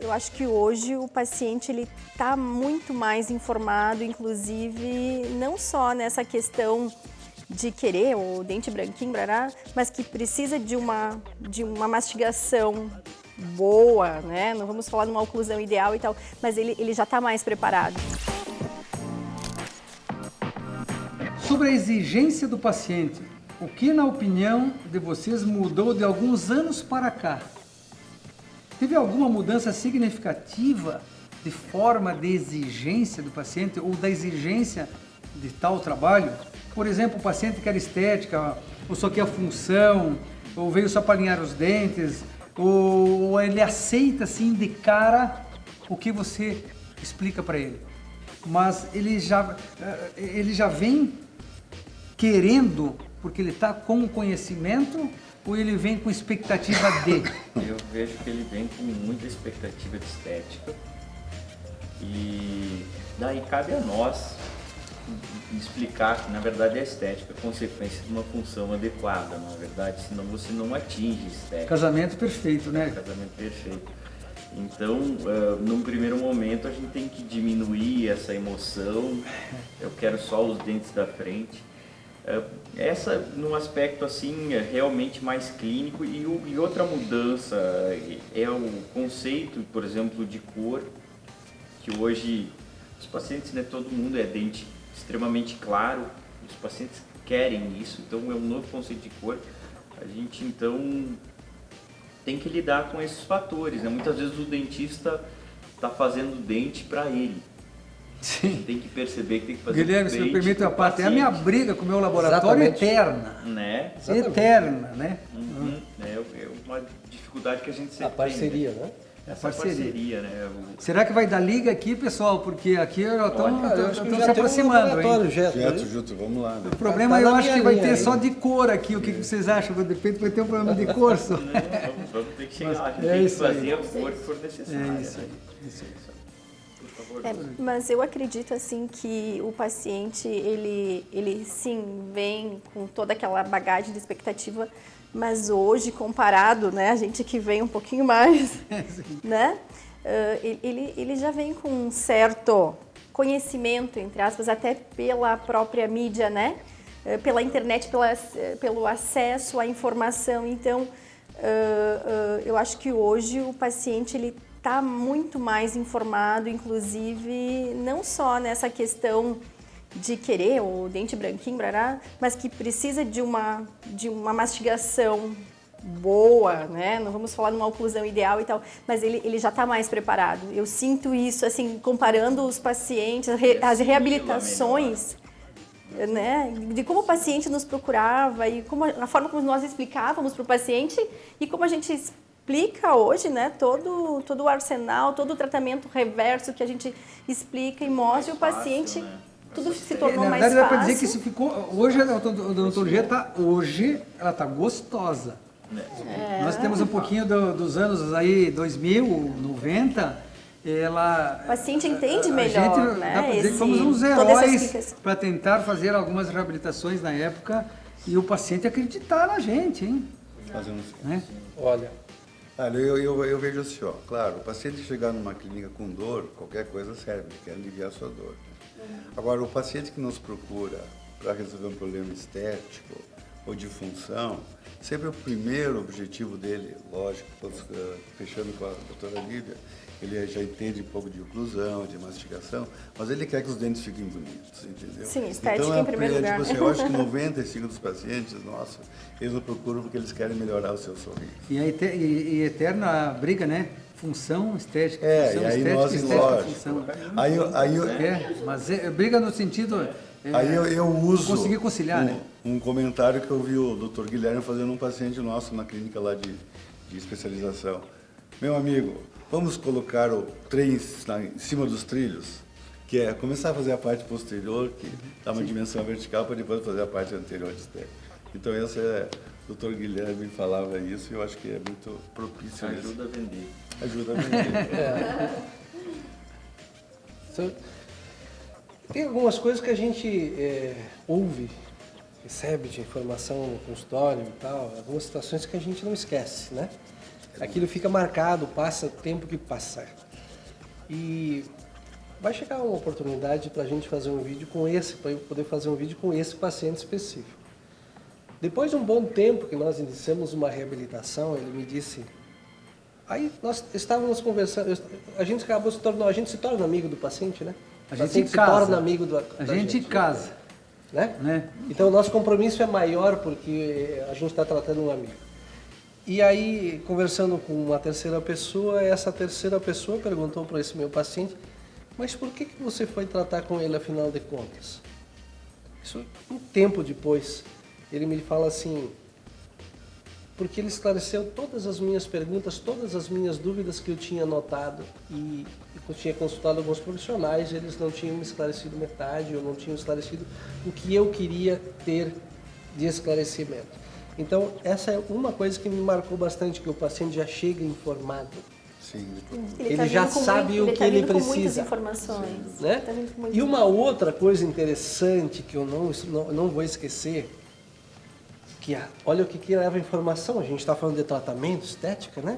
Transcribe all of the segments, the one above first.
Eu acho que hoje o paciente ele está muito mais informado, inclusive não só nessa questão de querer o dente branquinho, brará, mas que precisa de uma mastigação boa, né? Não vamos falar de uma oclusão ideal e tal, mas ele já está mais preparado. Sobre a exigência do paciente, o que, na opinião de vocês, mudou de alguns anos para cá? Teve alguma mudança significativa de forma de exigência do paciente ou da exigência de tal trabalho? Por exemplo, o paciente quer estética, ou só quer função, ou veio só para alinhar os dentes, ou ele aceita assim de cara o que você explica para ele. Mas ele já vem querendo, porque ele está com conhecimento, ou ele vem com expectativa de? Eu vejo que ele vem com muita expectativa de estética e daí cabe a nós explicar que na verdade a estética é consequência de uma função adequada, na verdade, senão você não atinge estética. Casamento perfeito, né? Casamento perfeito. Então, num primeiro momento a gente tem que diminuir essa emoção, eu quero só os dentes da frente. Essa, num aspecto assim, realmente mais clínico, e outra mudança é o conceito, por exemplo, de cor, que hoje os pacientes, né, todo mundo é dente extremamente claro, os pacientes querem isso, então é um novo conceito de cor. A gente então tem que lidar com esses fatores, né? Muitas vezes o dentista está fazendo dente para ele. Sim. Tem que perceber que tem que fazer Guilherme, se me permite a parte, é a minha briga com o meu Exatamente. laboratório eterna. né? Exatamente. Eterna, né? É uma dificuldade que a gente sempre A parceria, tem, né? Essa parceria, né? Será que vai dar liga aqui, pessoal? Porque aqui Olha, estão se aproximando, hein? Jeto, vamos lá. Né? O problema Tá eu na acho que minha vai linha ter aí. só de cor aqui. O que vocês acham? De repente vai ter um problema de cor só. Vamos ter que chegar lá, a gente é tem que isso aí. fazer a cor que for necessária. É isso aí. Né? Isso aí. Por favor. Mas eu acredito assim que o paciente ele sim vem com toda aquela bagagem de expectativa, mas hoje comparado, né, a gente que vem um pouquinho mais, né, ele já vem com um certo conhecimento, entre aspas, até pela própria mídia, né, pela internet, pelo acesso à informação. Então eu acho que hoje o paciente ele está muito mais informado, inclusive não só nessa questão de querer o dente branquinho, brará, mas que precisa de uma mastigação boa, né? Não vamos falar de uma oclusão ideal e tal, mas ele já está mais preparado. Eu sinto isso, assim, comparando os pacientes, as reabilitações, né? De como o paciente nos procurava e como a forma como nós explicávamos para o paciente e como a gente explica hoje, né, todo o arsenal, todo o tratamento reverso que a gente explica e mostra, e o paciente, né? tudo se tornou Na mais verdade, dá fácil. para dizer que isso ficou... Hoje a odontologia ela está gostosa. Nós temos um pouquinho dos anos aí 2000, 90, ela... O paciente entende melhor, a gente, né? dá para dizer que fomos uns toda essa heróis explicação. para tentar fazer algumas reabilitações na época e o paciente acreditar na gente, hein? Fazendo Né? Olha, eu vejo assim, ó, claro, o paciente chegar numa clínica com dor, qualquer coisa serve, ele quer aliviar a sua dor. Agora, o paciente que nos procura para resolver um problema estético ou de função, sempre o primeiro objetivo dele, lógico, fechando com a doutora Lívia, ele já entende um pouco de oclusão, de mastigação, mas ele quer que os dentes fiquem bonitos, entendeu? Sim, estética então, em primeiro lugar, tipo assim, né? eu acho que 95% dos pacientes, nossa, eles nos procuram porque eles querem melhorar o seu sorriso. E eterna briga, né? Função, estética, função, E aí estética, nós, estética, lógico. função. Mas Briga no sentido... aí eu uso conseguir conciliar, né? um comentário que eu vi o Dr. Guilherme fazendo um paciente nosso na clínica lá de especialização. Meu amigo, vamos colocar o trem em cima dos trilhos, que é começar a fazer a parte posterior, que dá uma dimensão vertical, para depois fazer a parte anterior de estética. Então essa o Dr. Guilherme falava isso e eu acho que é muito propício a isso. Ajuda a vender. Ajuda a vender. tem algumas coisas que a gente ouve, recebe de informação no consultório e tal, algumas situações que a gente não esquece, né? Aquilo fica marcado, passa o tempo que passar. E vai chegar uma oportunidade para a gente fazer um vídeo com esse, para eu poder fazer um vídeo com esse paciente específico. Depois de um bom tempo que nós iniciamos uma reabilitação, ele me disse... Aí nós estávamos conversando, a gente se torna amigo do paciente, né? A gente paciente casa. se torna amigo da gente casa. Né? Então o nosso compromisso é maior porque a gente está tratando um amigo. E aí, conversando com uma terceira pessoa, essa terceira pessoa perguntou para esse meu paciente, mas por que você foi tratar com ele afinal de contas? Isso um tempo depois, ele me fala assim, porque ele esclareceu todas as minhas perguntas, todas as minhas dúvidas que eu tinha notado e eu tinha consultado alguns profissionais, eles não tinham me esclarecido metade, ou não tinham esclarecido o que eu queria ter de esclarecimento. Então, essa é uma coisa que me marcou bastante, que o paciente já chega informado. Sim. Ele tá já vindo com sabe o que ele com muitas precisa. informações. Né? Tá vindo com muitas E uma outra coisa interessante que eu não vou esquecer, que olha o que leva a informação, a gente está falando de tratamento, estética, né?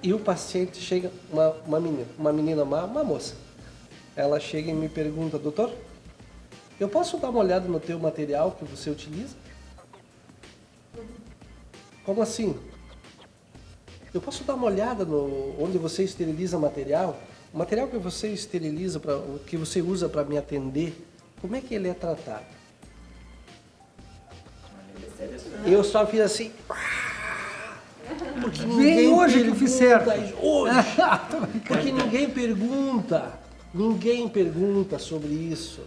E o paciente chega, uma moça, ela chega e me pergunta, doutor, eu posso dar uma olhada no teu material que você utiliza? Como assim? Eu posso dar uma olhada no onde você esteriliza material? O material que você esteriliza, que você usa para me atender, como é que ele é tratado? Eu só fiz assim. Porque Bem hoje que eu fiz certo. Hoje. Porque ninguém pergunta sobre isso.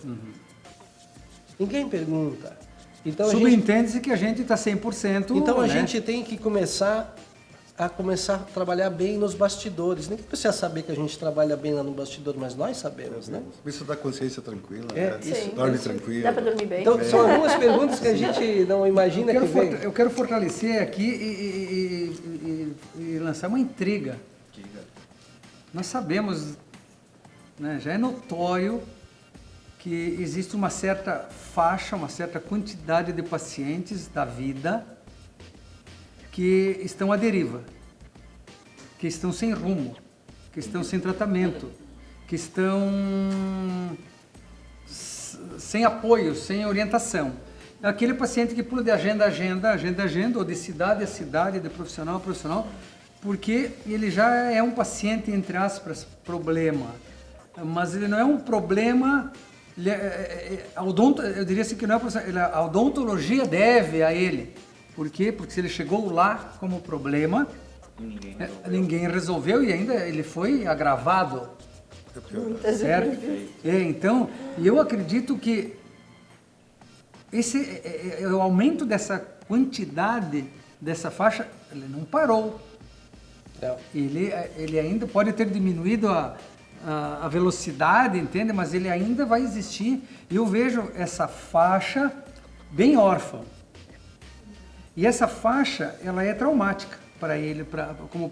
Ninguém pergunta. Então, Subentende-se que a gente está 100%. Então a né? gente tem que começar a trabalhar bem nos bastidores. Ninguém precisa saber que a gente trabalha bem lá no bastidor, mas nós sabemos, né? Isso dá consciência tranquila, É, né? Sim. Dorme tranquilo. Dá para dormir bem. Então, são algumas perguntas que a gente não imagina que vem. Eu quero fortalecer aqui e lançar uma intriga. Nós sabemos, né, já é notório que existe uma certa faixa, uma certa quantidade de pacientes da vida que estão à deriva, que estão sem rumo, que estão sem tratamento, que estão sem apoio, sem orientação. É aquele paciente que pula de agenda a agenda, ou de cidade a cidade, de profissional a profissional, porque ele já é um paciente, entre aspas, problema. Mas ele não é um problema, eu diria assim que não é a odontologia deve a ele. Por quê? Porque se ele chegou lá como problema, ninguém resolveu e ainda ele foi agravado. Certo? Então, eu acredito que o aumento dessa quantidade, dessa faixa, ele não parou. Ele ainda pode ter diminuído a velocidade, entende? Mas ele ainda vai existir. E eu vejo essa faixa bem órfã. E essa faixa, ela é traumática para ele, como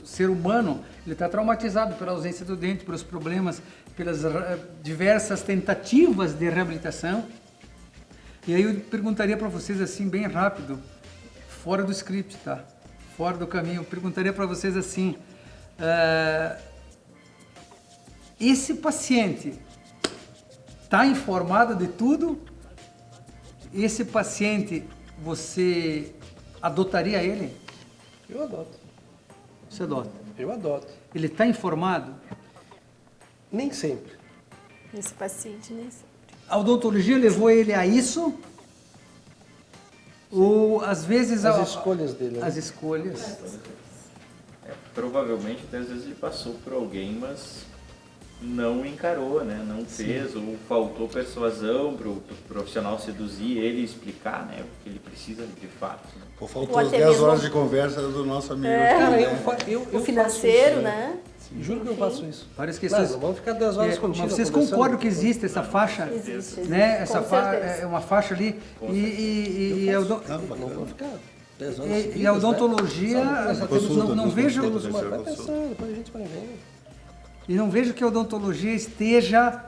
ser humano, ele está traumatizado pela ausência do dente, pelos problemas, pelas diversas tentativas de reabilitação. E aí eu perguntaria para vocês assim, bem rápido, fora do script, tá? Fora do caminho, eu perguntaria para vocês assim, esse paciente está informado de tudo? Esse paciente, você adotaria ele? Eu adoto. Você adota? Eu adoto. Ele está informado? Nem sempre. Esse paciente nem sempre. A odontologia levou ele a isso? Ou às vezes... As escolhas dele. As né? escolhas. Provavelmente, até às vezes ele passou por alguém, mas não encarou, né? Não fez, ou faltou persuasão para o profissional seduzir ele e explicar, né? O que ele precisa de fato. Né? Ou faltou Ou as até 10 mesmo- horas de conversa do nosso amigo. Cara, aqui, eu né? faço O financeiro, isso, né? Juro que eu faço isso. Várias Claro, questões. não vamos ficar 10 horas Mas contigo. vocês conversando. concordam que existe essa faixa? Existe. Né? Essa Com certeza. é uma faixa ali. E Não vamos ficar 10 horas seguidas, e a odontologia, né? não vejo... Temos uma... Terceira Vai consulta. pensando, depois a gente vai vendo. E não vejo que a odontologia esteja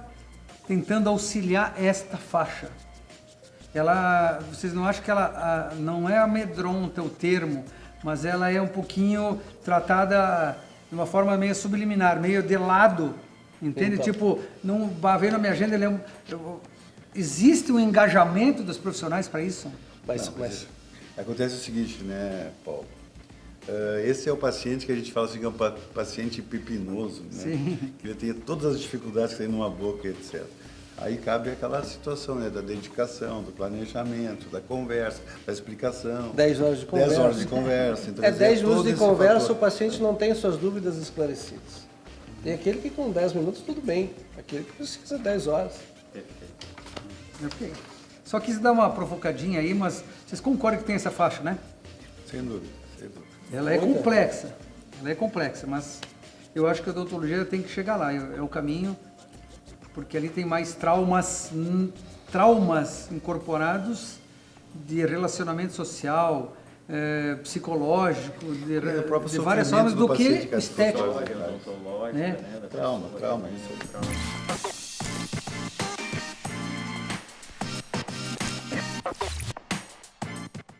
tentando auxiliar esta faixa. Vocês não acham que ela não é amedronta o termo, mas ela é um pouquinho tratada de uma forma meio subliminar, meio de lado, entende? Então. Tipo, não vai ver na minha agenda, existe um engajamento dos profissionais para isso? Mas Acontece o seguinte, né, Paulo? Esse é o paciente que a gente fala assim, que é um paciente pepinoso, né? Sim. Que ele tem todas as dificuldades que tem numa boca, etc. Aí cabe aquela situação, né, da dedicação, do planejamento, da conversa, da explicação. 10 horas de conversa. 10 horas de conversa. Então, 10 minutos de conversa, fator. o paciente não tem suas dúvidas esclarecidas. Tem aquele que com 10 minutos tudo bem, aquele que precisa de 10 horas. Ok. Só quis dar uma provocadinha aí, mas vocês concordam que tem essa faixa, né? Sem dúvida, sem dúvida. Ela é complexa, mas eu acho que a odontologia tem que chegar lá, é o caminho, porque ali tem mais traumas incorporados de relacionamento social, psicológico, o próprio de várias sofrimento formas do do que paciente, estético. Odontológica, Né? né? Da Trauma, pessoa, trauma, né? isso aí. Trauma.